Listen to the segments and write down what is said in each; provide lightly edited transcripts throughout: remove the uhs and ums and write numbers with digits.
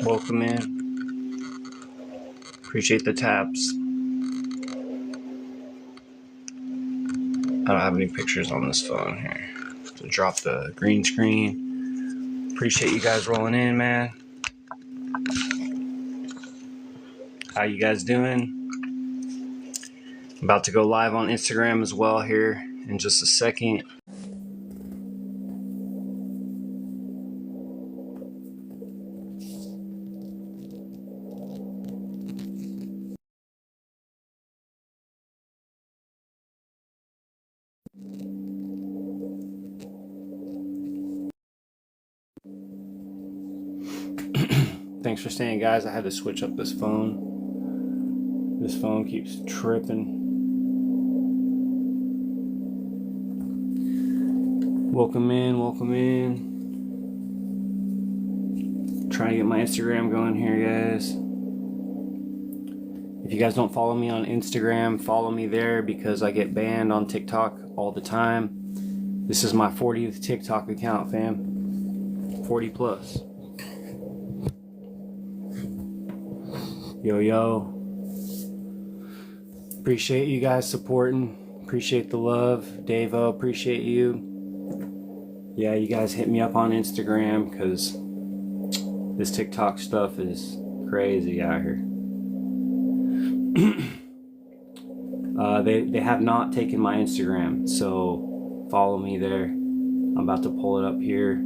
Welcome in. Appreciate the taps. I don't have any pictures on this phone here. So drop the green screen. Appreciate you guys rolling in, man. How you guys doing? About to go live on Instagram as well here in just a second. Thanks for staying, guys. I had to switch up this phone. This phone keeps tripping. Welcome in, welcome in. Trying to get my Instagram going here, guys. If you guys don't follow me on Instagram, follow me there because I get banned on TikTok all the time. This is my 40th TikTok account, fam. 40 plus. Yo. Appreciate you guys supporting. Appreciate the love. Davo, appreciate you. Yeah, you guys hit me up on Instagram because this TikTok stuff is crazy out here. They have not taken my Instagram, so follow me there. I'm about to pull it up here.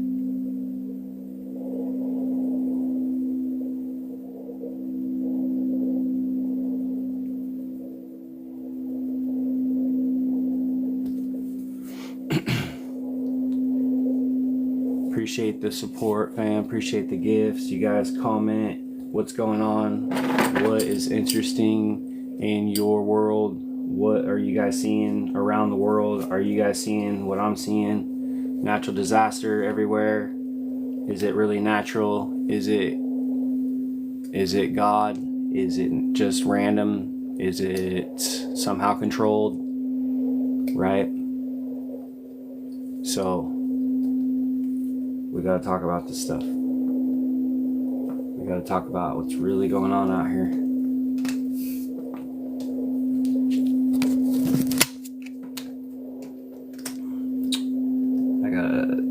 Appreciate the support, fam. Appreciate the gifts. You guys comment what's going on, what is interesting in your world, what are you guys seeing around the world? Are you guys seeing what I'm seeing? Natural disaster everywhere. Is it really natural? Is it God? Is it just random? Is it somehow controlled? Right? So we gotta talk about this stuff. We gotta talk about what's really going on out here. I gotta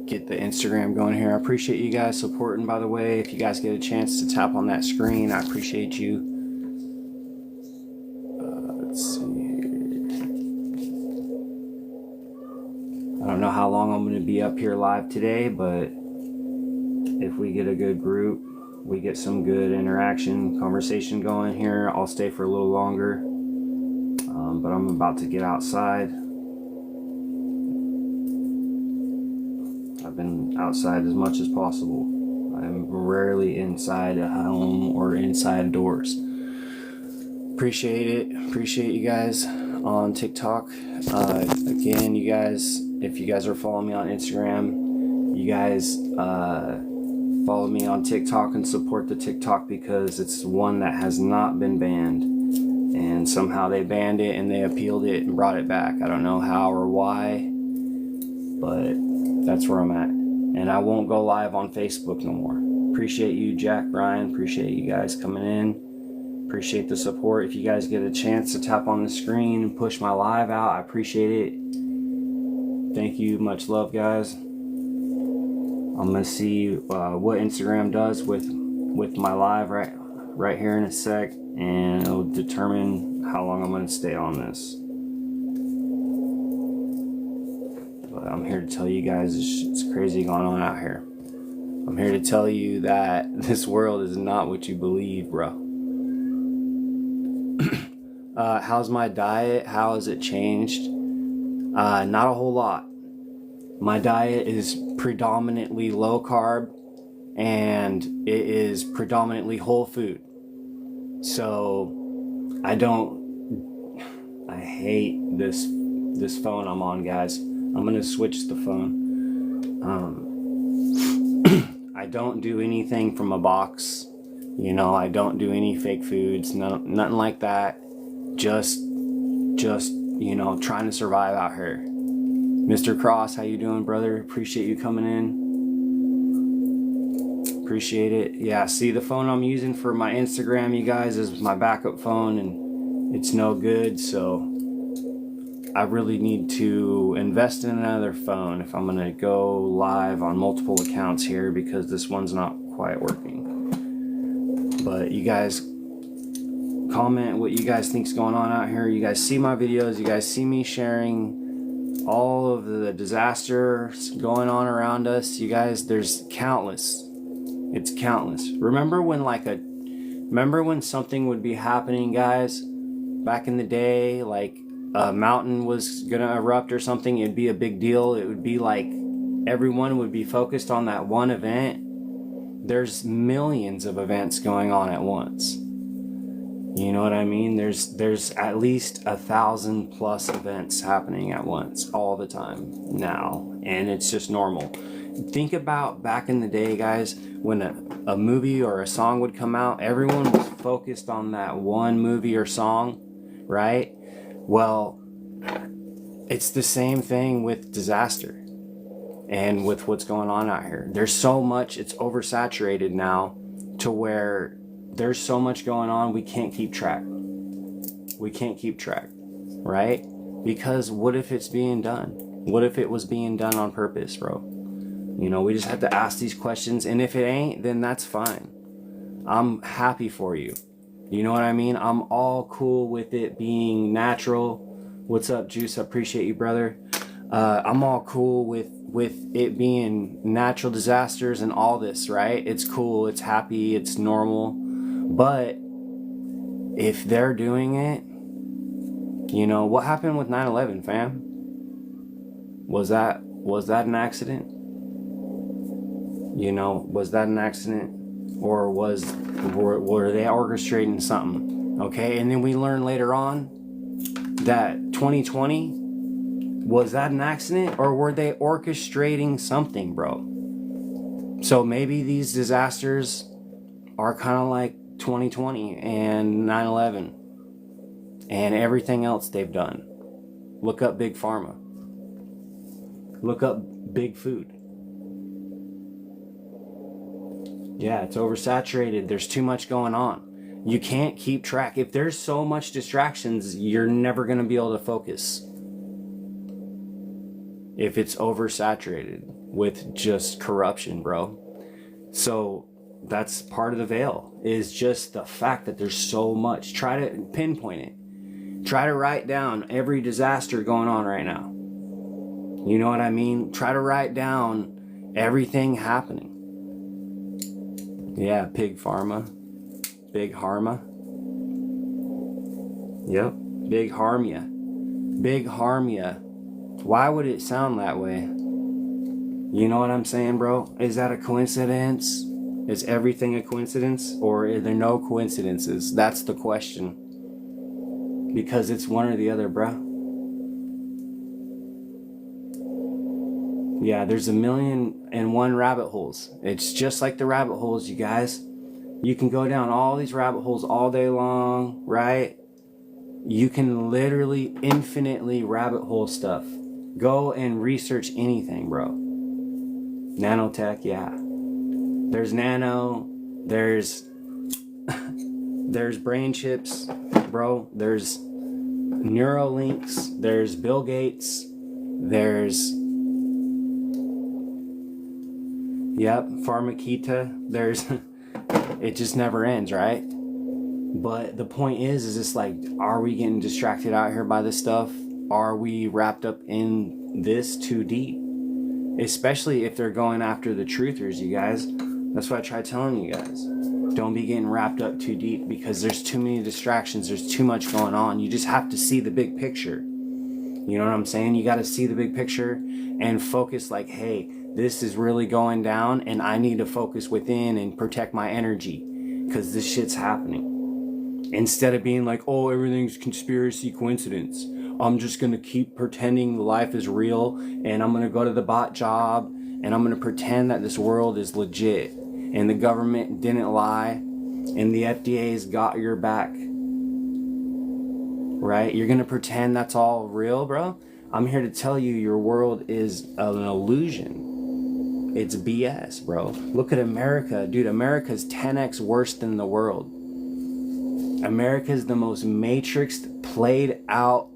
get the Instagram going here. I appreciate you guys supporting, by the way. If you guys get a chance to tap on that screen, I appreciate you. Let's see here. I don't know how long I'm going to be up here live today, but if we get a good group, we get some good interaction, conversation going here, I'll stay for a little longer. But I'm about to get outside. I've been outside as much as possible. I'm rarely inside a home or inside doors. Appreciate it. Appreciate you guys on TikTok. Again, you guys, if you guys are following me on Instagram, you guys follow me on TikTok and support the TikTok because it's one that has not been banned. And somehow they banned it and they appealed it and brought it back. I don't know how or why, but that's where I'm at. And I won't go live on Facebook no more. Appreciate you, Jack, Brian. Appreciate you guys coming in. Appreciate the support. If you guys get a chance to tap on the screen and push my live out, I appreciate it. Thank you. Much love, guys. I'm gonna see what Instagram does with my live right here in a sec, and it'll determine how long I'm gonna stay on this. But I'm here to tell you guys it's crazy going on out here. I'm here to tell you that this world is not what you believe, bro. How's my diet? How has it changed? Not a whole lot. My diet is predominantly low carb, and it is predominantly whole food. So I hate this phone I'm on, guys. I'm gonna switch the phone. I don't do anything from a box. You know, I don't do any fake foods, nothing like that. Just, you know, trying to survive out here. Mr. Cross, how you doing, brother? Appreciate you coming in. Appreciate it. Yeah, see, the phone I'm using for my Instagram, you guys, is my backup phone, and it's no good, so I really need to invest in another phone if I'm gonna go live on multiple accounts here, because this one's not quite working. But you guys comment what you guys think's going on out here. You guys see my videos, you guys see me sharing all of the disasters going on around us. You guys, there's countless. It's countless. Remember when something would be happening, guys, back in the day, like a mountain was gonna erupt or something? It'd be a big deal. It would be like everyone would be focused on that one event. There's millions of events going on at once. You know what I mean? There's at least 1,000+ events happening at once all the time now, and it's just normal. Think about back in the day, guys, when a movie or a song would come out, everyone was focused on that one movie or song, right? Well, it's the same thing with disaster and with what's going on out here. There's so much, it's oversaturated now to where there's so much going on, we can't keep track. We can't keep track, right? Because what if it's being done? What if it was being done on purpose, bro? You know, we just have to ask these questions, and if it ain't, then that's fine. I'm happy for you. You know what I mean? I'm all cool with it being natural. What's up, Juice? I appreciate you, brother. I'm all cool with it being natural disasters and all this, right? It's cool, it's happy, it's normal. But if they're doing it, you know, what happened with 9/11, fam? Was that an accident? You know, was that an accident? Or were they orchestrating something? Okay, and then we learned later on that 2020, was that an accident? Or were they orchestrating something, bro? So maybe these disasters are kind of like 2020 and 9/11 and everything else they've done. Look up Big Pharma. Look up Big Food. Yeah, it's oversaturated. There's too much going on. You can't keep track. If there's so much distractions, you're never going to be able to focus. If it's oversaturated with just corruption, bro. So that's part of the veil, is just the fact that there's so much. Try to pinpoint it. Try to write down every disaster going on right now. You know what I mean? Try to write down everything happening. Yeah, Big Pharma. Big Harma. Yep, Big harm ya. Big harm ya. Why would it sound that way? You know what I'm saying, bro? Is that a coincidence? Is everything a coincidence? Or are there no coincidences? That's the question. Because it's one or the other, bro. Yeah, there's 1,000,001 rabbit holes. It's just like the rabbit holes, you guys. You can go down all these rabbit holes all day long, right? You can literally infinitely rabbit hole stuff. Go and research anything, bro. Nanotech, yeah. There's nano, there's brain chips, bro. There's Neuralinks, there's Bill Gates, there's Pharmakita, there's it just never ends, right? But the point is it's like, are we getting distracted out here by this stuff? are we wrapped up in this too deep? Especially if they're going after the truthers, you guys. That's what I try telling you guys. Don't be getting wrapped up too deep, because there's too many distractions. There's too much going on. You just have to see the big picture. You know what I'm saying? You got to see the big picture and focus like, hey, this is really going down and I need to focus within and protect my energy because this shit's happening. Instead of being like, oh, everything's conspiracy coincidence. I'm just going to keep pretending life is real, and I'm going to go to the bot job and I'm going to pretend that this world is legit and the government didn't lie and the FDA's got your back. Right? You're going to pretend that's all real, bro? I'm here to tell you your world is an illusion. It's BS, bro. Look at America. Dude, America's 10x worse than the world. America's the most matrixed, played out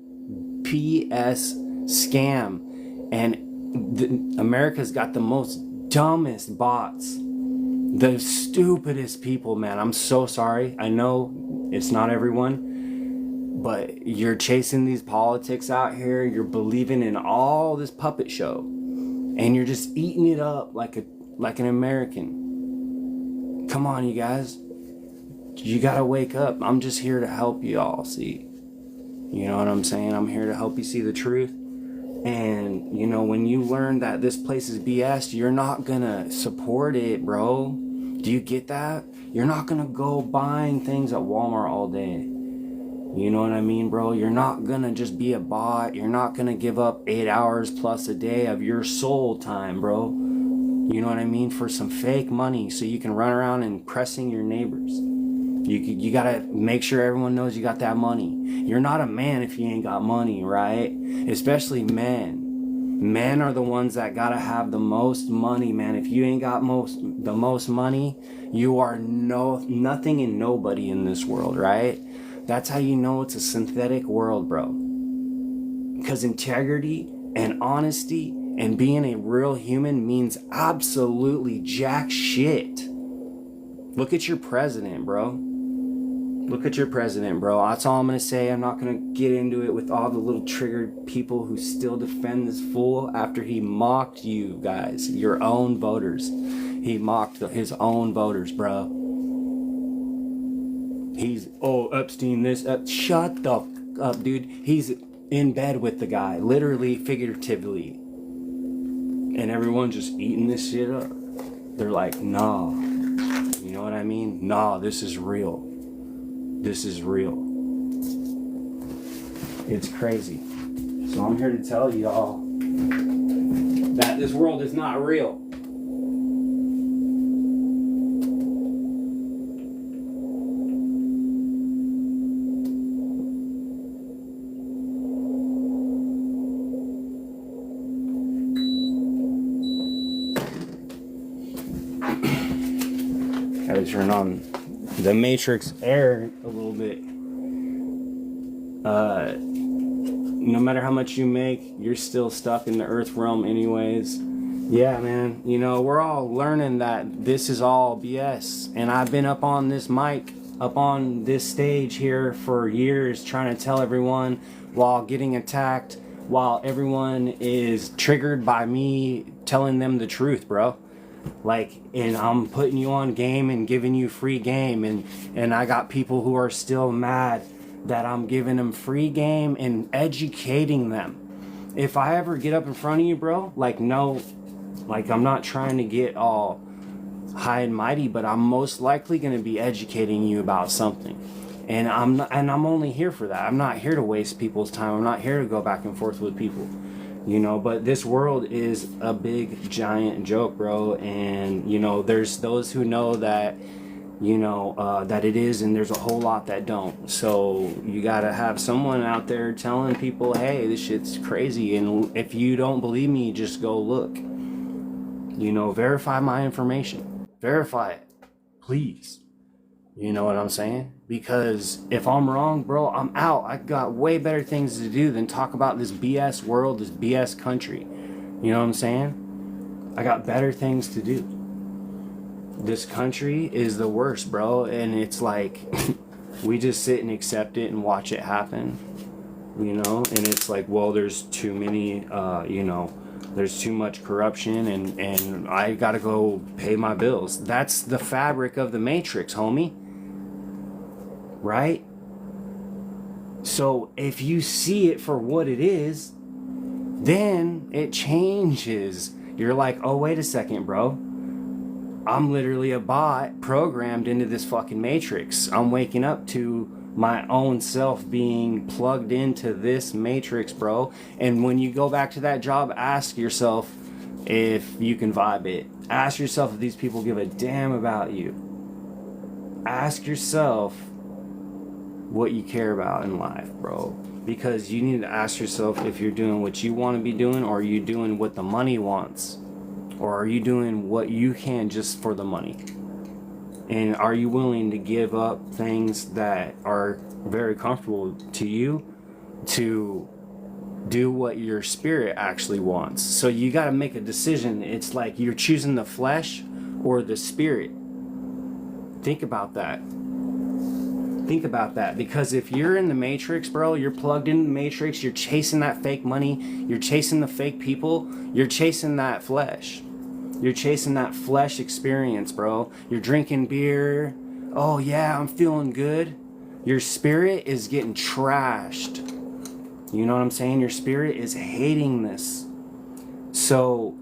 PS scam. And America's got the most dumbest bots. The stupidest people, man. I'm so sorry. I know it's not everyone. But you're chasing these politics out here. You're believing in all this puppet show. And you're just eating it up like an American. Come on, you guys. You gotta wake up. I'm just here to help you all see. You know what I'm saying? I'm here to help you see the truth. And, you know, when you learn that this place is BS, you're not gonna support it, bro. Do you get that? You're not gonna go buying things at Walmart all day. You know what I mean, bro? You're not gonna just be a bot. You're not gonna give up 8 hours plus a day of your soul time, bro. You know what I mean? For some fake money so you can run around impressing your neighbors. You gotta make sure everyone knows you got that money. You're not a man if you ain't got money, right? Especially men. Men are the ones that gotta have the most money, man. If you ain't got the most money, you are nothing and nobody in this world, right? That's how you know it's a synthetic world, bro. Because integrity and honesty and being a real human means absolutely jack shit. Look at your president, bro. Look at your president, bro. That's all I'm going to say. I'm not going to get into it with all the little triggered people who still defend this fool after he mocked you guys, your own voters. He mocked his own voters, bro. He's, oh, Epstein this, shut the fuck up, dude. He's in bed with the guy, literally, figuratively. And everyone's just eating this shit up. They're like, nah. You know what I mean? Nah, this is real. This is real. It's crazy. So I'm here to tell y'all that this world is not real. Gotta turn on the Matrix air a little bit. No matter how much you make, you're still stuck in the earth realm anyways. Yeah, man, you know, we're all learning that this is all BS. And I've been up on this mic, up on this stage here for years trying to tell everyone while getting attacked, while everyone is triggered by me telling them the truth, bro. Like, and I'm putting you on game and giving you free game, and I got people who are still mad that I'm giving them free game and educating them. If I ever get up in front of you, bro, like, no, like, I'm not trying to get all high and mighty, but I'm most likely going to be educating you about something. And I'm only here for that. I'm not here to waste people's time. I'm not here to go back and forth with people. You know, but this world is a big giant joke, bro. And, you know, there's those who know that, you know, that it is, and there's a whole lot that don't. So you gotta have someone out there telling people, hey, this shit's crazy. And if you don't believe me, just go look. You know, verify my information. Verify it, please. You know what I'm saying? Because if I'm wrong, bro, I'm out. I got way better things to do than talk about this BS world, this BS country. You know what I'm saying? I got better things to do. This country is the worst, bro. And it's like, we just sit and accept it and watch it happen. you know, and it's like, well, there's too many, you know, there's too much corruption, and I gotta go pay my bills. That's the fabric of the matrix, homie, right? So if you see it for what it is, then it changes. You're like, oh, wait a second, bro. I'm literally a bot programmed into this fucking matrix. I'm waking up to my own self being plugged into this matrix, bro. And when you go back to that job, ask yourself if you can vibe it. Ask yourself if these people give a damn about you. Ask yourself what you care about in life, bro. Because you need to ask yourself if you're doing what you want to be doing, or are you doing what the money wants? Or are you doing what you can just for the money? And are you willing to give up things that are very comfortable to you to do what your spirit actually wants? So you got to make a decision. It's like you're choosing the flesh or the spirit. Think about that. Think about that. Because if you're in the matrix, bro, you're plugged in the matrix, you're chasing that fake money, you're chasing the fake people, you're chasing that flesh. You're chasing that flesh experience, bro. You're drinking beer. Oh yeah, I'm feeling good. Your spirit is getting trashed. You know what I'm saying? Your spirit is hating this. So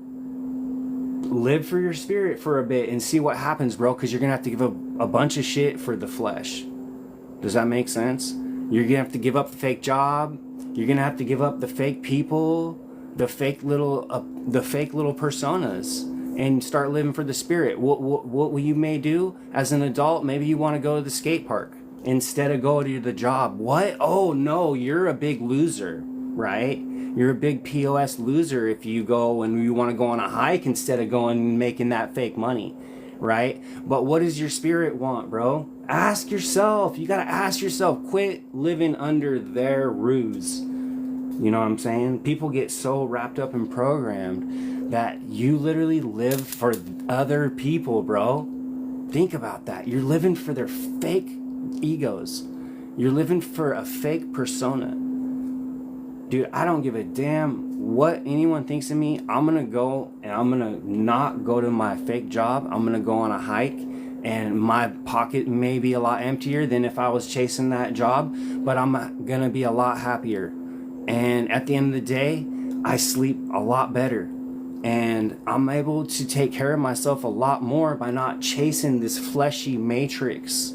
live for your spirit for a bit and see what happens, bro, because you're going to have to give up a bunch of shit for the flesh. Does that make sense? You're going to have to give up the fake job. You're going to have to give up the fake people, the fake little personas, and start living for the spirit. What you may do as an adult, maybe you want to go to the skate park instead of go to the job. What? Oh no, you're a big loser, right? You're a big POS loser if you go and you want to go on a hike instead of going and making that fake money, right? But what does your spirit want, bro? Ask yourself. You got to ask yourself. Quit living under their ruse. You know what I'm saying? People get so wrapped up and programmed that you literally live for other people, bro. Think about that. You're living for their fake egos. You're living for a fake persona. Dude, I don't give a damn what anyone thinks of me. I'm going to go and I'm going to not go to my fake job. I'm going to go on a hike, and my pocket may be a lot emptier than if I was chasing that job, but I'm going to be a lot happier. And at the end of the day, I sleep a lot better. And I'm able to take care of myself a lot more by not chasing this fleshy matrix.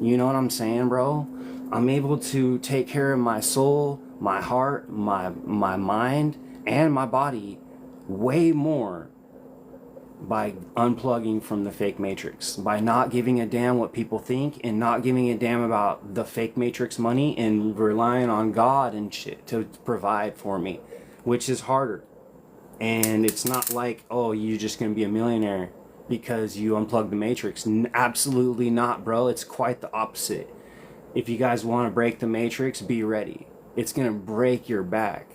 You know what I'm saying, bro? I'm able to take care of my soul, my heart, my mind, and my body way more by unplugging from the fake matrix, by not giving a damn what people think and not giving a damn about the fake matrix money and relying on God and shit to provide for me, which is harder. And it's not like, oh, you're just going to be a millionaire because you unplug the matrix. Absolutely not, bro. It's quite the opposite. If you guys want to break the matrix, be ready. It's going to break your back.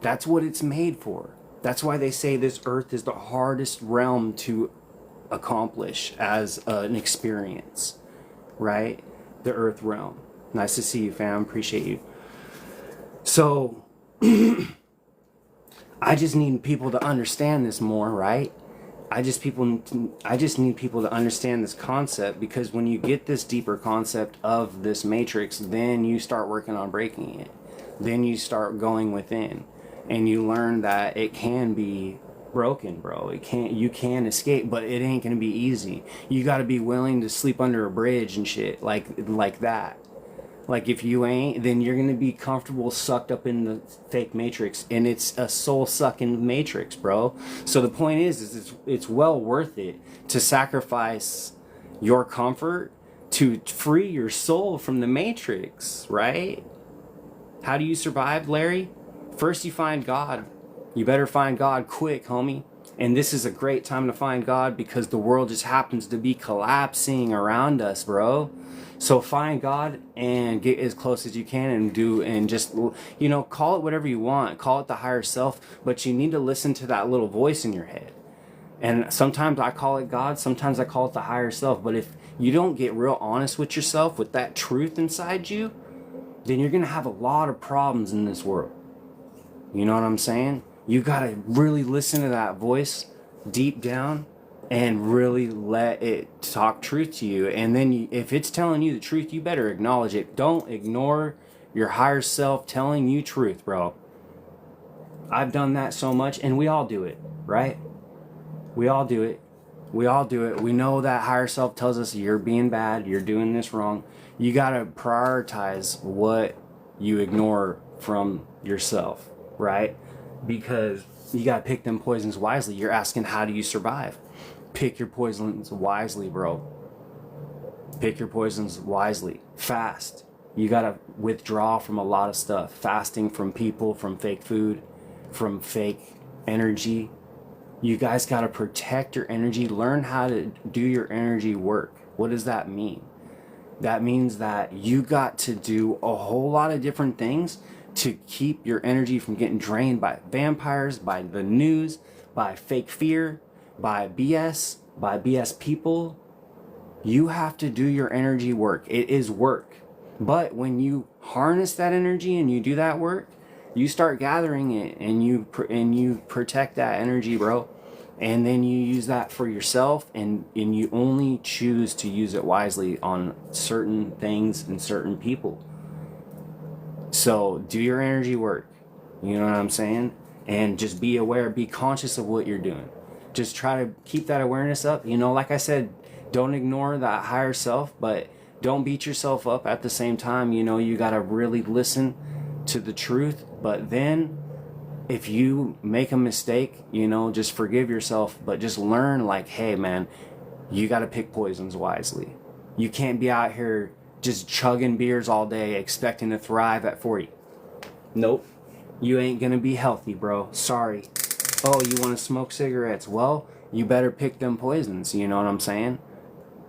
That's what it's made for. That's why they say this earth is the hardest realm to accomplish as an experience, right? The earth realm. Nice to see you, fam. Appreciate you. So, I just need people to understand this more, right? I just need people to understand this concept, because when you get this deeper concept of this matrix, then you start working on breaking it. Then you start going within. And you learn that it can be broken, bro. You can escape, but it ain't gonna be easy. You gotta be willing to sleep under a bridge and shit, like that. Like if you ain't, then you're gonna be comfortable sucked up in the fake matrix, and it's a soul-sucking matrix, bro. So the point is it's well worth it to sacrifice your comfort to free your soul from the matrix, right? How do you survive, Larry? First, you find God. You better find God quick, homie. And this is a great time to find God, because the world just happens to be collapsing around us, bro. So find God and get as close as you can and just, you know, call it whatever you want. Call it the higher self, but you need to listen to that little voice in your head. And sometimes I call it God, sometimes I call it the higher self. But if you don't get real honest with yourself, with that truth inside you, then you're going to have a lot of problems in this world. You know what I'm saying? You got to really listen to that voice deep down and really let it talk truth to you. And then if it's telling you the truth, you better acknowledge it. Don't ignore your higher self telling you truth, bro. I've done that so much, and we all do it, right? We all do it. We all do it. We know that higher self tells us you're being bad, you're doing this wrong. You got to prioritize what you ignore from yourself, right? Because you got to pick them poisons wisely. You're asking, how do you survive? Pick your poisons wisely, bro. Pick your poisons wisely. Fast. You got to withdraw from a lot of stuff. Fasting from people, from fake food, from fake energy. You guys got to protect your energy. Learn how to do your energy work. What does that mean? That means that you got to do a whole lot of different things to keep your energy from getting drained by vampires, by the news, by fake fear, by BS people. You have to do your energy work. It is work. But when you harness that energy and you do that work, you start gathering it, and you protect that energy, bro. And then you use that for yourself, and you only choose to use it wisely on certain things and certain people. So do your energy work. You know what I'm saying? And just be aware, be conscious of what you're doing. Just try to keep that awareness up. You know, like I said, don't ignore that higher self, but don't beat yourself up at the same time. You know, you got to really listen to the truth. But then if you make a mistake, you know, just forgive yourself, but just learn, like, hey man, you got to pick poisons wisely. You can't be out here just chugging beers all day expecting to thrive at 40. Nope. You ain't gonna be healthy, bro. Sorry. Oh, you want to smoke cigarettes? Well, you better pick them poisons. You know what I'm saying?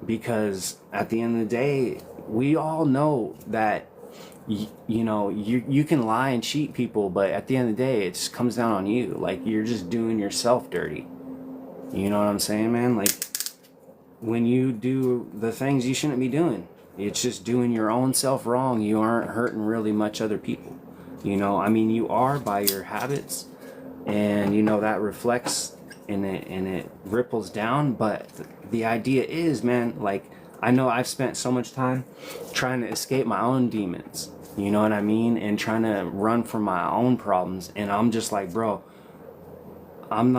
Because at the end of the day, we all know that you know, you can lie and cheat people, but at the end of the day, it just comes down on you. Like, you're just doing yourself dirty. You know what I'm saying, man? Like, when you do the things you shouldn't be doing, it's just doing your own self wrong. You aren't hurting really much other people. You know, I mean, you are by your habits, and you know that reflects and it ripples down. But the idea is, man, like, I know I've spent so much time trying to escape my own demons, you know what I mean, and trying to run from my own problems, and I'm just like, bro, I'm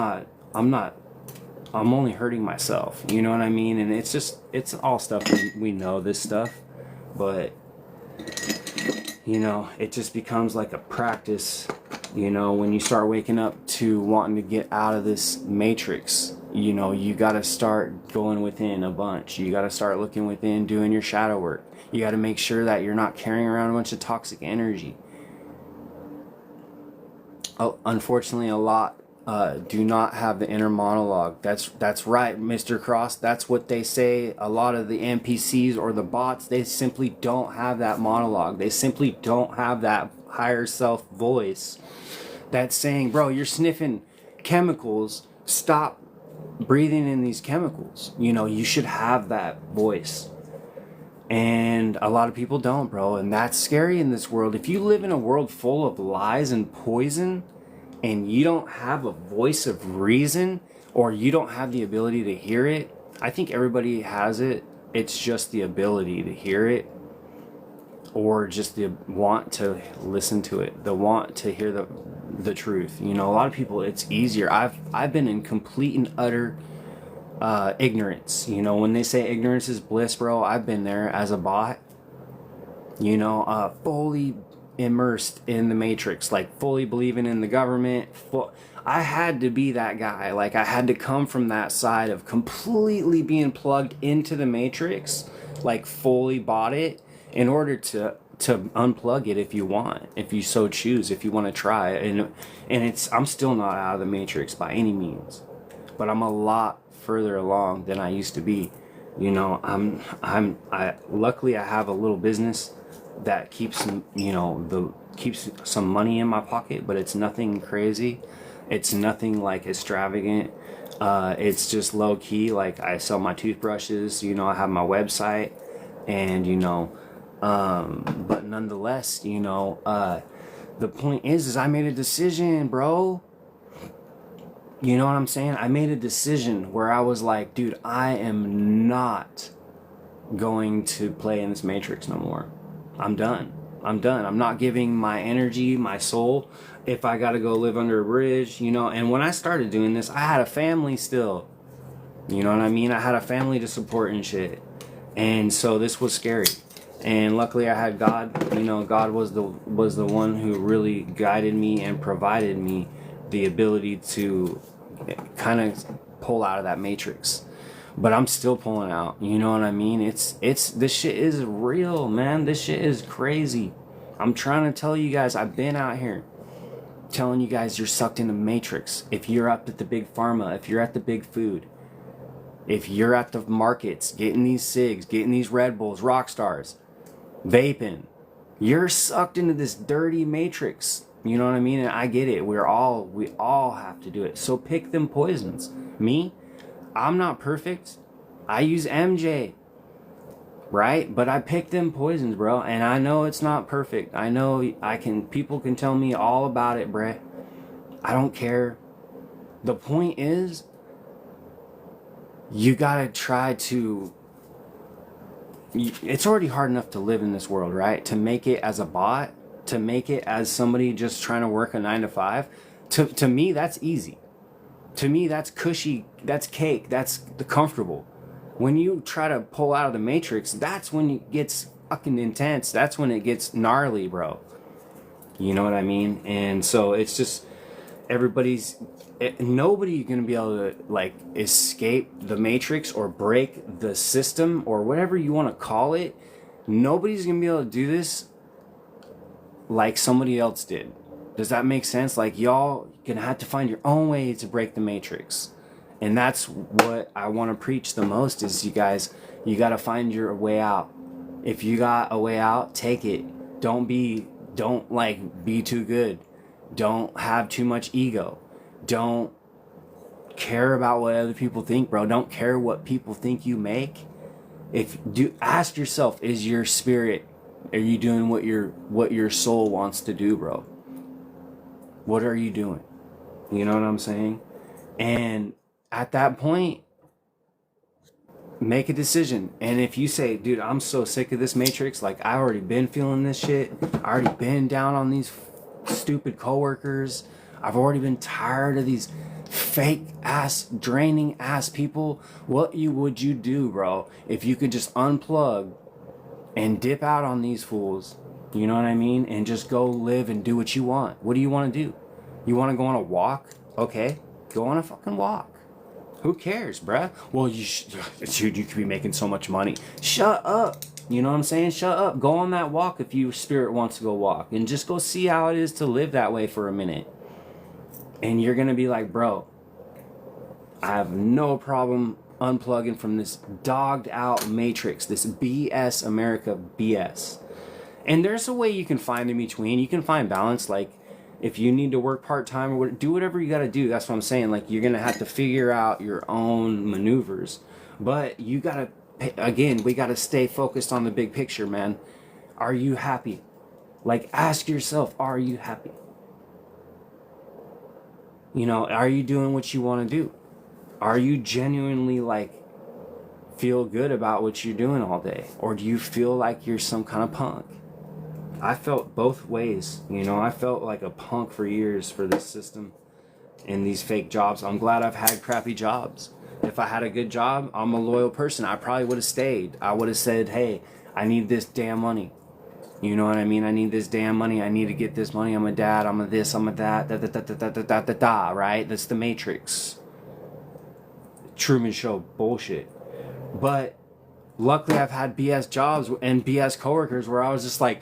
only hurting myself, you know what I mean? And it's all stuff we know this stuff, but you know, it just becomes like a practice, you know, when you start waking up to wanting to get out of this matrix. You know, you got to start going within a bunch. You got to start looking within, doing your shadow work. You got to make sure that you're not carrying around a bunch of toxic energy. Oh, unfortunately, a lot do not have the inner monologue. That's right, Mr. Cross. That's what they say. A lot of the NPCs or the bots, they simply don't have that monologue. They simply don't have that higher self voice that's saying, bro, you're sniffing chemicals. Stop breathing in these chemicals. You know, you should have that voice. And a lot of people don't, bro. And that's scary in this world. If you live in a world full of lies and poison, and you don't have a voice of reason, or you don't have the ability to hear it, I think everybody has it. It's just the ability to hear it, or just the want to listen to it, the want to hear the truth. You know, a lot of people, it's easier. I've been in complete and utter ignorance. You know, when they say ignorance is bliss, bro, I've been there as a bot. You know, fully immersed in the matrix, like fully believing in the government. I had to be that guy. Like, I had to come from that side of completely being plugged into the matrix, like fully bought it, in order to unplug it if you want, if you so choose, if you want to try. And I'm still not out of the matrix by any means, but I'm a lot further along than I used to be. You know, I luckily I have a little business that keeps, you know, keeps some money in my pocket, but it's nothing crazy. It's nothing like extravagant. It's just low key. Like, I sell my toothbrushes, you know, I have my website, and you know, But nonetheless, the point is I made a decision, bro. You know what I'm saying? I made a decision where I was like, dude, I am not going to play in this Matrix no more. I'm done. I'm not giving my energy, my soul, if I gotta go live under a bridge, And when I started doing this, I had a family still. You know what I mean? I had a family to support and shit. And so this was scary. And luckily I had God. God was the one who really guided me and provided me the ability to kind of pull out of that matrix. But I'm still pulling out. You know what I mean? It's this shit is real, man. This shit is crazy. I'm trying to tell you guys, I've been out here telling you guys you're sucked into matrix. If you're up at the big pharma, if you're at the big food, if you're at the markets getting these cigs, getting these Red Bulls, rock stars, vaping, you're sucked into this dirty matrix. You know what I mean? And I get it. We all have to do it. So pick them poisons. Me, I'm not perfect. I use MJ, right? But I pick them poisons, bro. And I know it's not perfect. I know people can tell me all about it, bruh. I don't care. The point is, you gotta try to, it's already hard enough to live in this world, right? To make it as a bot, to make it as somebody just trying to work a 9 to 5, to me, that's easy. To me, that's cushy, that's cake, that's the comfortable. When you try to pull out of the matrix, that's when it gets fucking intense. That's when it gets gnarly, bro. You know what I mean? And so it's just, nobody's gonna be able to like escape the matrix or break the system or whatever you want to call it. Nobody's gonna be able to do this like somebody else did. Does that make sense? Like, y'all gonna have to find your own way to break the matrix. And that's what I want to preach the most is, you guys, you got to find your way out. If you got a way out, take it. Don't be too good. Don't have too much ego. Don't care about what other people think, bro. Don't care what people think you make. Ask yourself, is your spirit, are you doing what your soul wants to do, bro? What are you doing? You know what I'm saying? And at that point, make a decision. And if you say, dude, I'm so sick of this matrix, like I already been feeling this shit, I already been down on these stupid coworkers, I've already been tired of these fake ass, draining ass people, what would you do, bro, if you could just unplug and dip out on these fools? You know what I mean? And just go live and do what you want. What do you want to do? You want to go on a walk? Okay, go on a fucking walk. Who cares, bruh? Well, dude, you could be making so much money. Shut up. You know what I'm saying? Shut up. Go on that walk if your spirit wants to go walk. And just go see how it is to live that way for a minute. And you're going to be like, bro, I have no problem unplugging from this dogged out matrix, this BS America BS. And there's a way you can find in between. You can find balance. Like, if you need to work part-time or do whatever you got to do, that's what I'm saying. Like, you're going to have to figure out your own maneuvers. But you got to, again, we got to stay focused on the big picture, man. Are you happy? Like, ask yourself, are you happy? You know, are you doing what you want to do? Are you genuinely, like, feel good about what you're doing all day? Or do you feel like you're some kind of punk? I felt both ways, you know. I felt like a punk for years for this system and these fake jobs. I'm glad I've had crappy jobs. If I had a good job, I'm a loyal person. I probably would have stayed. I would have said, hey, I need this damn money. You know what I mean? I need this damn money. I need to get this money. I'm a dad. I'm a this. I'm a that. Right? That's the Matrix. Truman Show bullshit. But luckily I've had BS jobs and BS coworkers where I was just like,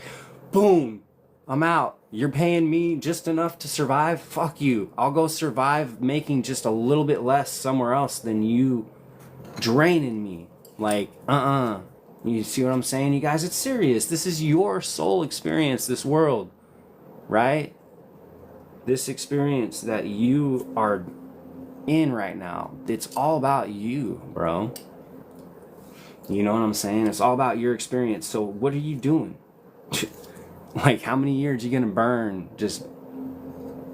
boom, I'm out. You're paying me just enough to survive? Fuck you. I'll go survive making just a little bit less somewhere else than you draining me. Like, You see what I'm saying, you guys? It's serious. This is your soul experience, this world, right? This experience that you are in right now. It's all about you, bro. You know what I'm saying? It's all about your experience. So what are you doing? Like, how many years are you gonna burn just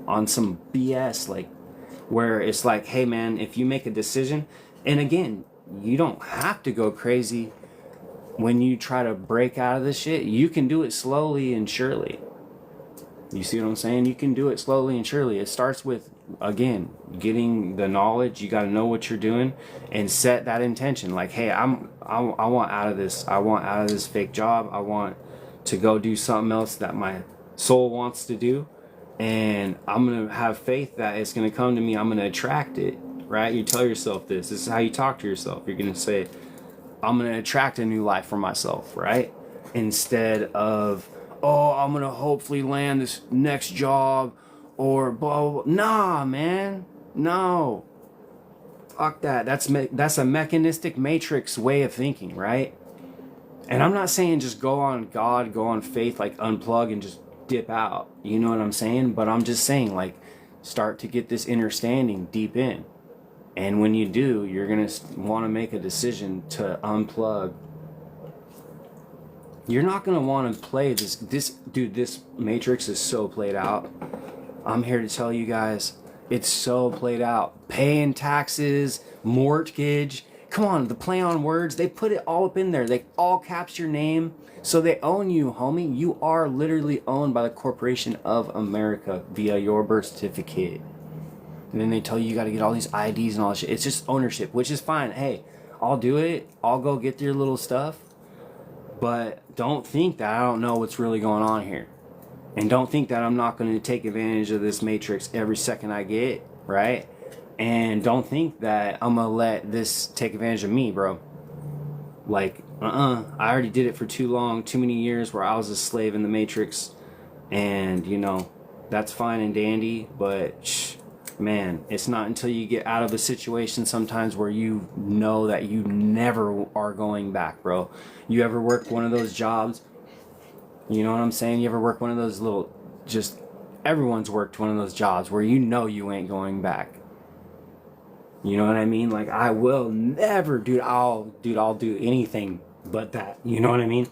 on some BS? Like, where it's like, hey man, if you make a decision, and again, you don't have to go crazy when you try to break out of this shit. You can do it slowly and surely. You see what I'm saying? You can do it slowly and surely. It starts with, again, getting the knowledge. You got to know what you're doing and set that intention. Like, hey, I want out of this. I want out of this fake job. I want to go do something else that my soul wants to do. And I'm going to have faith that it's going to come to me. I'm going to attract it, right? You tell yourself this. This is how you talk to yourself. You're going to say, I'm going to attract a new life for myself, right? Instead of, oh, I'm going to hopefully land this next job or blah, blah, blah. Nah, man. No. Fuck that. That's a mechanistic matrix way of thinking, right? And I'm not saying just go on God, go on faith, like unplug and just dip out. You know what I'm saying? But I'm just saying, like, start to get this understanding deep in. And when you do, you're going to want to make a decision to unplug. You're not going to want to play this. Dude, this matrix is so played out. I'm here to tell you guys, it's so played out. Paying taxes, mortgage. Come on, the play on words. They put it all up in there. They all caps your name. So they own you, homie. You are literally owned by the Corporation of America via your birth certificate. And then they tell you got to get all these IDs and all that shit. It's just ownership, which is fine. Hey, I'll do it. I'll go get your little stuff. But don't think that I don't know what's really going on here. And don't think that I'm not going to take advantage of this matrix every second I get, right? And don't think that I'm going to let this take advantage of me, bro. Like, I already did it for too long, too many years where I was a slave in the matrix. And, you know, that's fine and dandy, but man, it's not until you get out of a situation sometimes where you know that you never are going back, bro. You ever work one of those jobs? You know what I'm saying? You ever work one of those little, just, everyone's worked one of those jobs where you know you ain't going back. You know what I mean? Like, I will never, I'll do anything but that. You know what I mean?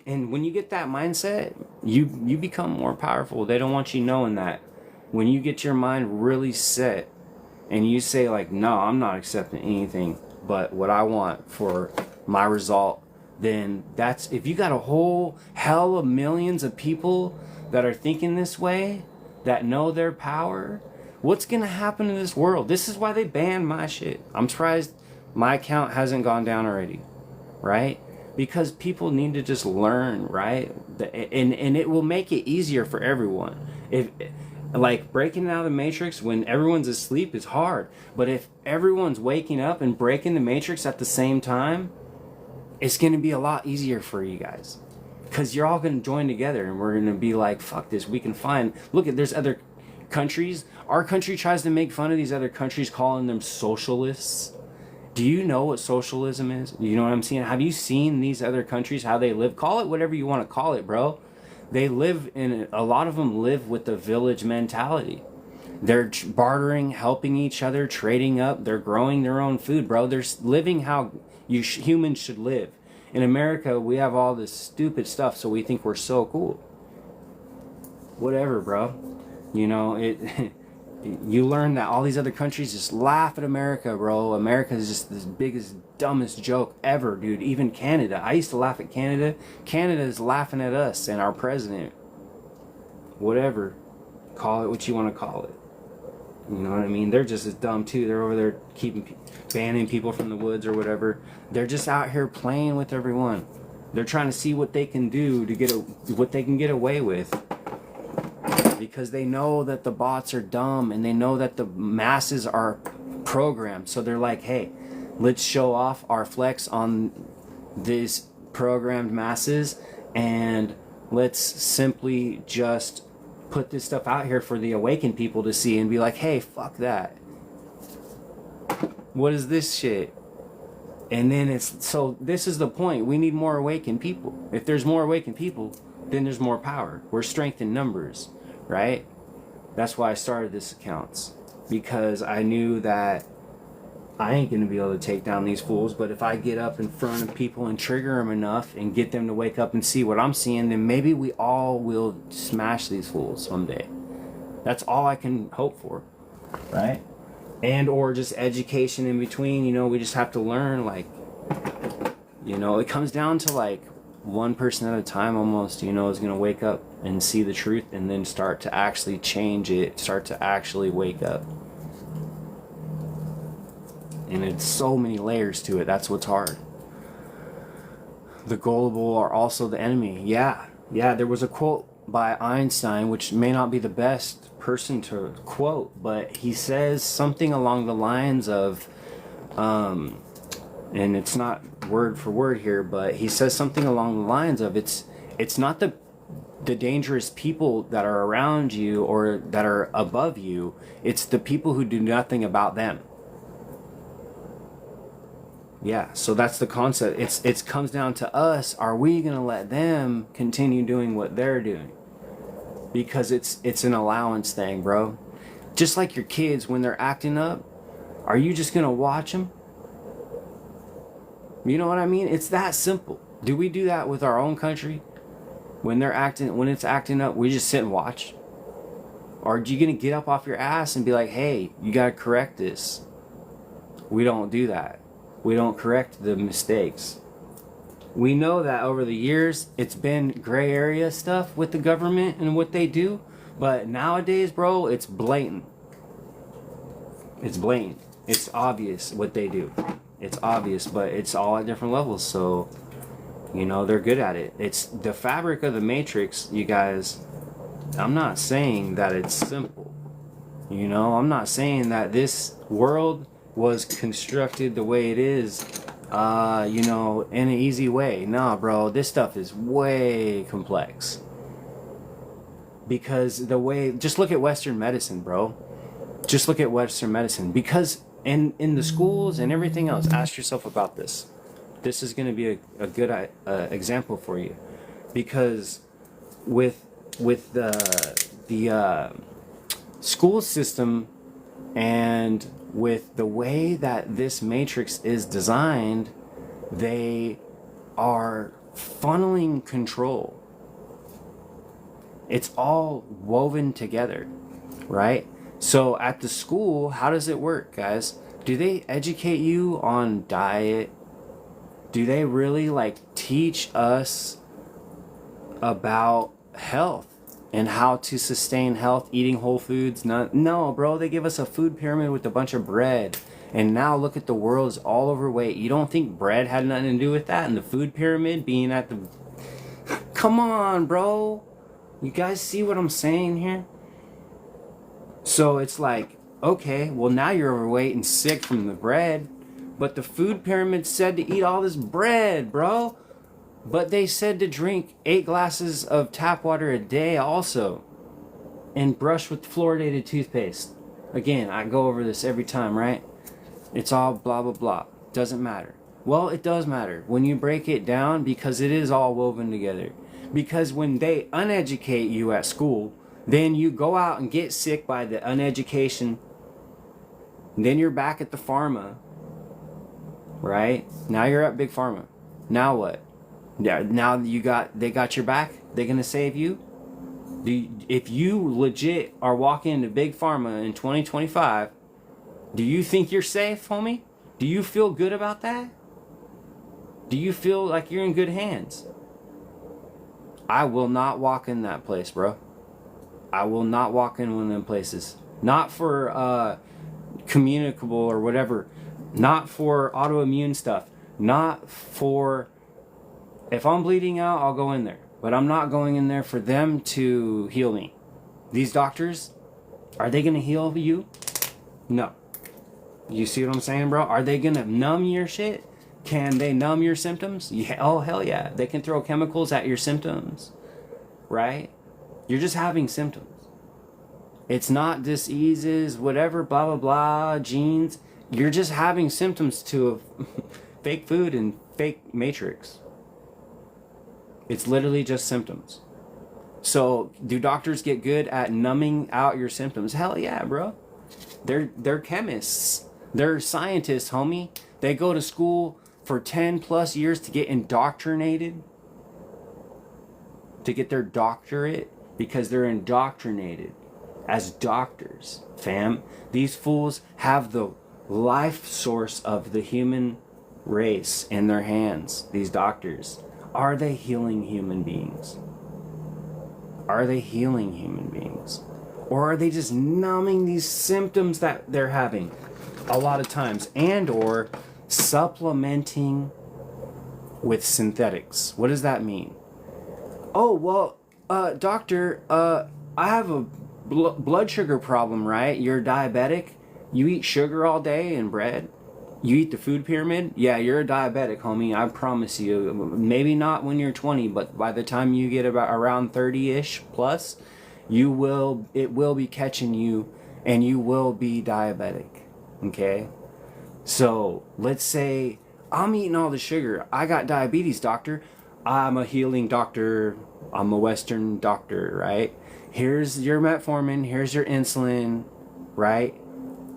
And when you get that mindset, you become more powerful. They don't want you knowing that. When you get your mind really set and you say, like, no, I'm not accepting anything but what I want for my result, then that's, if you got a whole hell of millions of people that are thinking this way, that know their power, what's going to happen to this world? This is why they banned my shit. I'm surprised my account hasn't gone down already, right? Because people need to just learn, right? And it will make it easier for everyone. If, like, breaking out of the matrix when everyone's asleep is hard. But if everyone's waking up and breaking the matrix at the same time, it's going to be a lot easier for you guys. Because you're all going to join together and we're going to be like, fuck this, we can find... Look, there's other countries. Our country tries to make fun of these other countries, calling them socialists. Do you know what socialism is? You know what I'm saying? Have you seen these other countries, how they live? Call it whatever you want to call it, bro. They live in, a lot of them live with the village mentality. They're bartering, helping each other, trading up. They're growing their own food, bro. They're living how humans should live. In America, we have all this stupid stuff, so we think we're so cool. Whatever, bro. You know, you learn that all these other countries just laugh at America, bro. America is just the biggest, dumbest joke ever, dude. Even Canada. I used to laugh at Canada. Canada is laughing at us and our president. Whatever. Call it what you want to call it. You know what I mean? They're just as dumb, too. They're over there banning people from the woods or whatever. They're just out here playing with everyone. They're trying to see what they can do to get what they can get away with. Because they know that the bots are dumb and they know that the masses are programmed. So they're like, hey, let's show off our flex on these programmed masses and let's simply just put this stuff out here for the awakened people to see and be like, hey, fuck that. What is this shit? And then this is the point. We need more awakened people. If there's more awakened people, then there's more power. We're strength in numbers. Right? That's why I started this accounts, because I knew that I ain't gonna be able to take down these fools, but if I get up in front of people and trigger them enough and get them to wake up and see what I'm seeing, then maybe we all will smash these fools someday. That's all I can hope for, right? And or just education in between, you know, we just have to learn, like, you know, it comes down to like one person at a time almost, you know, is gonna wake up and see the truth and then start to actually change it, start to actually wake up. And it's so many layers to it. That's what's hard. The gullible are also the enemy. Yeah. There was a quote by Einstein, which may not be the best person to quote, but he says something along the lines of, and it's not word for word here, but he says something along the lines of, it's not the dangerous people that are around you or that are above you. It's the people who do nothing about them. Yeah, so that's the concept. It comes down to us. Are we gonna let them continue doing what they're doing? Because it's an allowance thing, bro. Just like your kids when they're acting up, are you just gonna watch them? You know what I mean? It's that simple. Do we do that with our own country? When it's acting up, we just sit and watch? Or are you gonna get up off your ass and be like, hey, you gotta correct this? We don't do that. We don't correct the mistakes. We know that over the years, it's been gray area stuff with the government and what they do. But nowadays, bro, it's blatant. It's blatant. It's obvious what they do. It's obvious, but it's all at different levels. So, you know, they're good at it. It's the fabric of the Matrix, you guys. I'm not saying that it's simple. You know, I'm not saying that this world was constructed the way it is, you know, in an easy way. Nah, bro, this stuff is way complex. Because just look at Western medicine, bro. Just look at Western medicine. Because in the schools and everything else, ask yourself about this. This is going to be a good example for you. Because with the school system and with the way that this matrix is designed, they are funneling control. It's all woven together, right? So at the school, how does it work, guys? Do they educate you on diet? Do they really like teach us about health and how to sustain health, eating whole foods? No, bro, they give us a food pyramid with a bunch of bread. And now look at the world is all overweight. You don't think bread had nothing to do with that? And the food pyramid being at the... Come on, bro. You guys see what I'm saying here? So it's like, okay, well now you're overweight and sick from the bread. But the food pyramid said to eat all this bread, bro. But they said to drink 8 glasses of tap water a day also. And brush with fluoridated toothpaste. Again, I go over this every time, right? It's all blah, blah, blah. Doesn't matter. Well, it does matter when you break it down, because it is all woven together. Because when they uneducate you at school, then you go out and get sick by the uneducation. Then you're back at the pharma. Right? Now you're at Big Pharma. Now what? Yeah, now they got your back. They're gonna save you. If you legit are walking into Big Pharma in 2025, do you think you're safe, homie? Do you feel good about that? Do you feel like you're in good hands? I will not walk in that place, bro. I will not walk in one of them places. Not for communicable or whatever. Not for autoimmune stuff. Not for... If I'm bleeding out, I'll go in there. But I'm not going in there for them to heal me. These doctors, are they going to heal you? No. You see what I'm saying, bro? Are they going to numb your shit? Can they numb your symptoms? Yeah, oh, hell yeah. They can throw chemicals at your symptoms. Right? You're just having symptoms. It's not diseases, whatever, blah, blah, blah, genes. You're just having symptoms to fake food and fake matrix. It's literally just symptoms. So, do doctors get good at numbing out your symptoms? Hell yeah, bro. They're chemists. They're scientists, homie. They go to school for 10 plus years to get indoctrinated, to get their doctorate, because they're indoctrinated as doctors, fam. These fools have the life source of the human race in their hands, these doctors. Are they healing human beings? Are they healing human beings? Or are they just numbing these symptoms that they're having a lot of times, and or supplementing with synthetics? What does that mean? Oh, well, doctor, I have a blood sugar problem, right? You're diabetic? You eat sugar all day and bread? You eat the food pyramid? Yeah, you're a diabetic, homie. I promise you. Maybe not when you're 20, but by the time you get about around 30-ish plus, it will be catching you, and you will be diabetic. Okay? So, let's say I'm eating all the sugar. I got diabetes, doctor. I'm a healing doctor. I'm a Western doctor, right? Here's your metformin. Here's your insulin, right?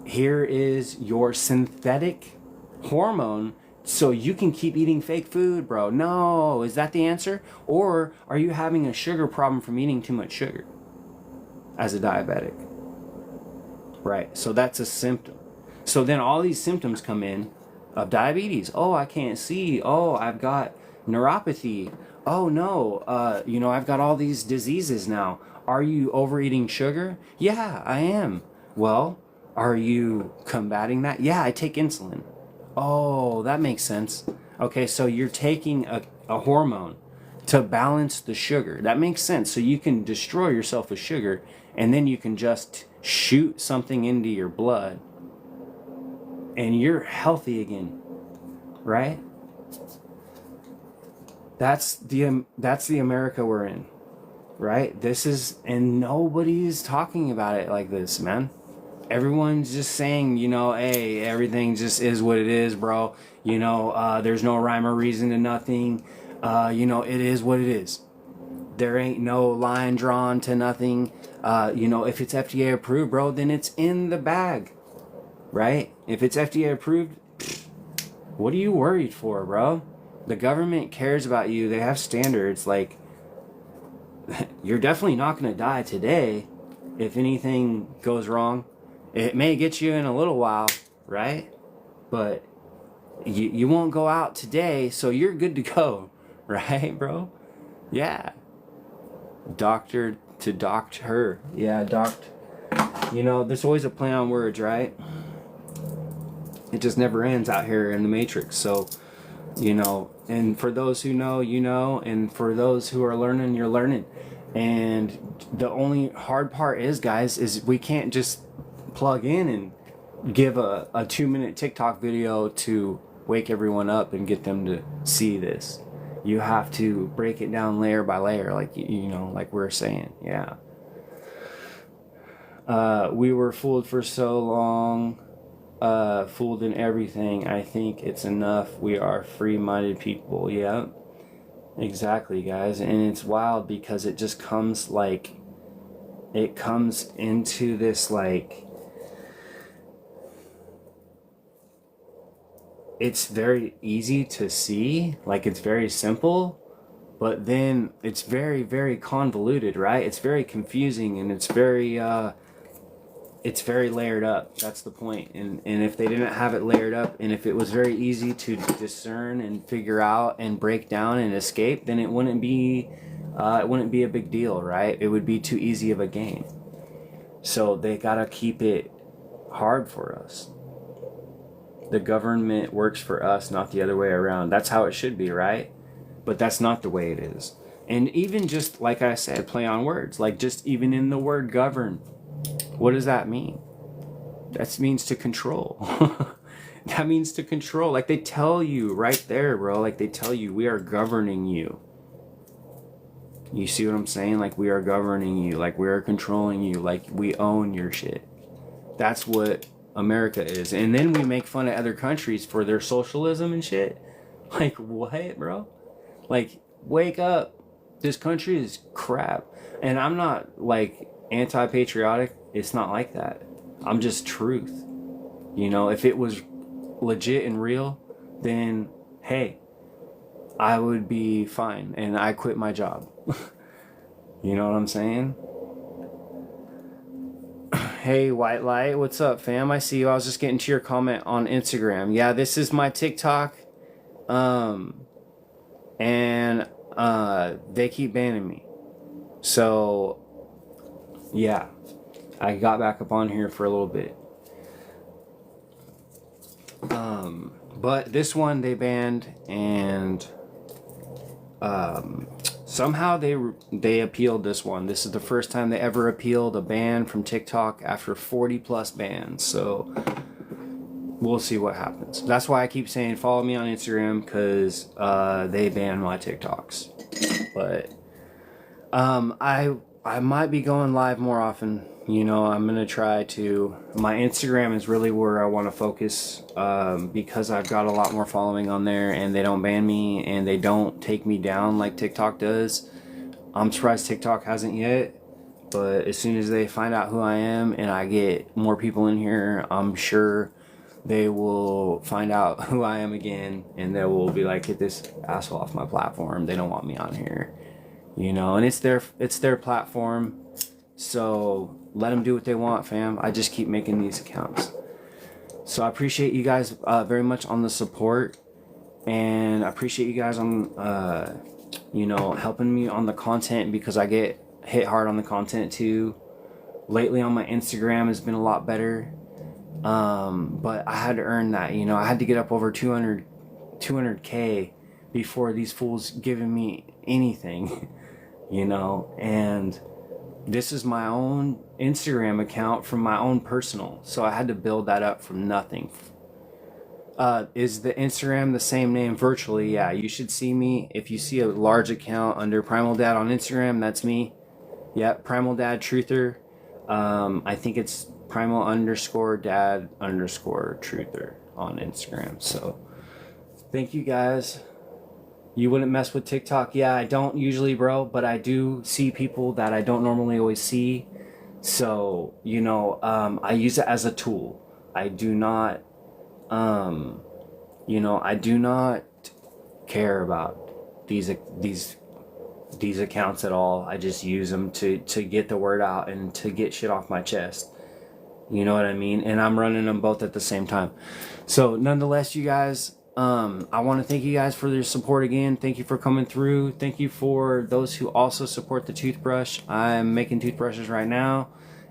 Here is your synthetic hormone so you can keep eating fake food, bro. No, is that the answer? Or are you having a sugar problem from eating too much sugar as a diabetic? Right, so that's a symptom. So then all these symptoms come in of diabetes. Oh, I can't see. Oh, I've got neuropathy. Oh no, I've got all these diseases now. Are you overeating sugar? Yeah, I am. Well, are you combating that? Yeah, I take insulin. Oh, that makes sense. Okay, so you're taking a hormone to balance the sugar. That makes sense. So you can destroy yourself with sugar, and then you can just shoot something into your blood, and you're healthy again, right? That's the America we're in, right? And nobody's talking about it like this, man. Everyone's just saying, hey, everything just is what it is, bro. There's no rhyme or reason to nothing. It is what it is. There ain't no line drawn to nothing. If it's FDA approved, bro, then it's in the bag, right? If it's FDA approved, what are you worried for, bro? The government cares about you. They have standards. Like, you're definitely not going to die today if anything goes wrong. It may get you in a little while, right? But you won't go out today, so you're good to go, right, bro? Yeah. Doctor to doct her. Yeah, doct. There's always a play on words, right? It just never ends out here in the Matrix. So, and for those who know, and for those who are learning, you're learning. And the only hard part is, guys, is we can't just plug in and give a 2-minute TikTok video to wake everyone up and get them to see this. You have to break it down layer by layer, like like we're saying. Yeah. We were fooled for so long, fooled in everything. I think it's enough. We are free-minded people. Yeah, exactly, guys. And it's wild because it just comes into this it's very easy to see, it's very simple, but then it's very, very convoluted, right? It's very confusing, and it's very layered up. That's the point. And if they didn't have it layered up, and if it was very easy to discern and figure out and break down and escape, then it wouldn't be a big deal, right? It would be too easy of a game. So they gotta keep it hard for us. The government works for us, not the other way around. That's how it should be, right? But that's not the way it is. And even just, like I said, play on words. Just even in the word govern, what does that mean? That means to control. That means to control. They tell you right there, bro. They tell you, we are governing you. You see what I'm saying? We are governing you. We are controlling you. We own your shit. That's what America is. And then we make fun of other countries for their socialism and shit. What, bro? Wake up. This country is crap. And I'm not anti-patriotic. It's not like that. I'm just truth. You know, if it was legit and real, then hey, I would be fine and I quit my job. You know what I'm saying? Hey, White Light, what's up, fam? I see you. I was just getting to your comment on Instagram. Yeah, this is my TikTok. And they keep banning me. So, yeah, I got back up on here for a little bit. But this one they banned, and somehow they appealed this one. This is the first time they ever appealed a ban from TikTok after 40 plus bans. So we'll see what happens. That's why I keep saying follow me on Instagram, because they ban my TikToks. But I might be going live more often. You know, I'm gonna try to. My Instagram is really where I want to focus, because I've got a lot more following on there, and they don't ban me and they don't take me down like TikTok does. I'm surprised TikTok hasn't yet, but as soon as they find out who I am and I get more people in here, I'm sure they will find out who I am again, and they will be like, get this asshole off my platform. They don't want me on here, you know. And it's their platform, so let them do what they want, fam. I just keep making these accounts. So I appreciate you guys very much on the support, and I appreciate you guys on you know, helping me on the content, because I get hit hard on the content too. Lately on my Instagram has been a lot better. But I had to earn that, you know. I had to get up over 200K before these fools giving me anything, you know. And this is my own Instagram account from my own personal, so I had to build that up from nothing. Is the Instagram the same name virtually? Yeah, you should see me. If you see a large account under Primal Dad on Instagram, that's me. Yep, Primal Dad Truther. I think it's Primal_Dad_Truther on Instagram. So thank you guys. You wouldn't mess with TikTok? Yeah, I don't usually, bro, but I do see people that I don't normally always see. So, you know, I use it as a tool. I do not, you know, I do not care about these accounts at all. I just use them to get the word out and to get shit off my chest. You know what I mean? And I'm running them both at the same time. So nonetheless, you guys, I want to thank you guys for your support again. Thank you for coming through. Thank you for those who also support the toothbrush. I'm making toothbrushes right now,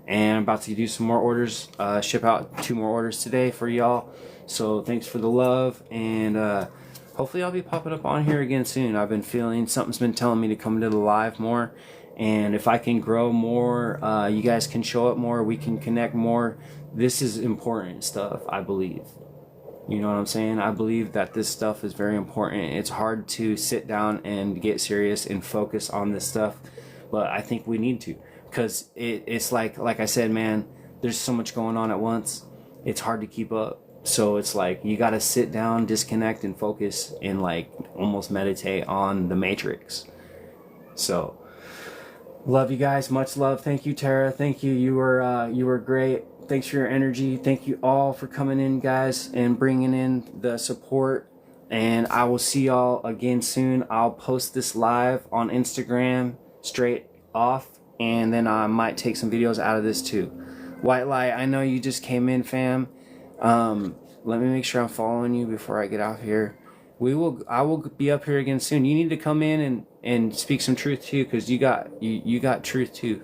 and I'm about to do some more orders, ship out 2 more orders today for y'all. So thanks for the love, and hopefully I'll be popping up on here again soon. I've been feeling, something's been telling me to come into the live more, and if I can grow more, you guys can show up more, we can connect more. This is important stuff, I believe. You know what I'm saying? I believe that this stuff is very important. It's hard to sit down and get serious and focus on this stuff, but I think we need to, because it's like I said, man, there's so much going on at once. It's hard to keep up. So it's like you got to sit down, disconnect, and focus, and like almost meditate on the matrix. So love you guys, much love. Thank you, Tara. Thank you. You were great. Thanks for your energy. Thank you all for coming in, guys, and bringing in the support. And I will see y'all again soon. I'll post this live on Instagram straight off, and then I might take some videos out of this too. White Light, I know you just came in, fam. Let me make sure I'm following you before I get out here. I will be up here again soon. You need to come in and speak some truth too, because you got truth too.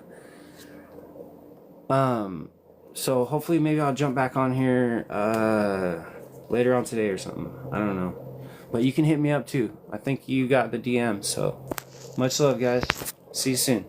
So hopefully maybe I'll jump back on here later on today or something. I don't know. But you can hit me up too. I think you got the DM. So much love, guys. See you soon.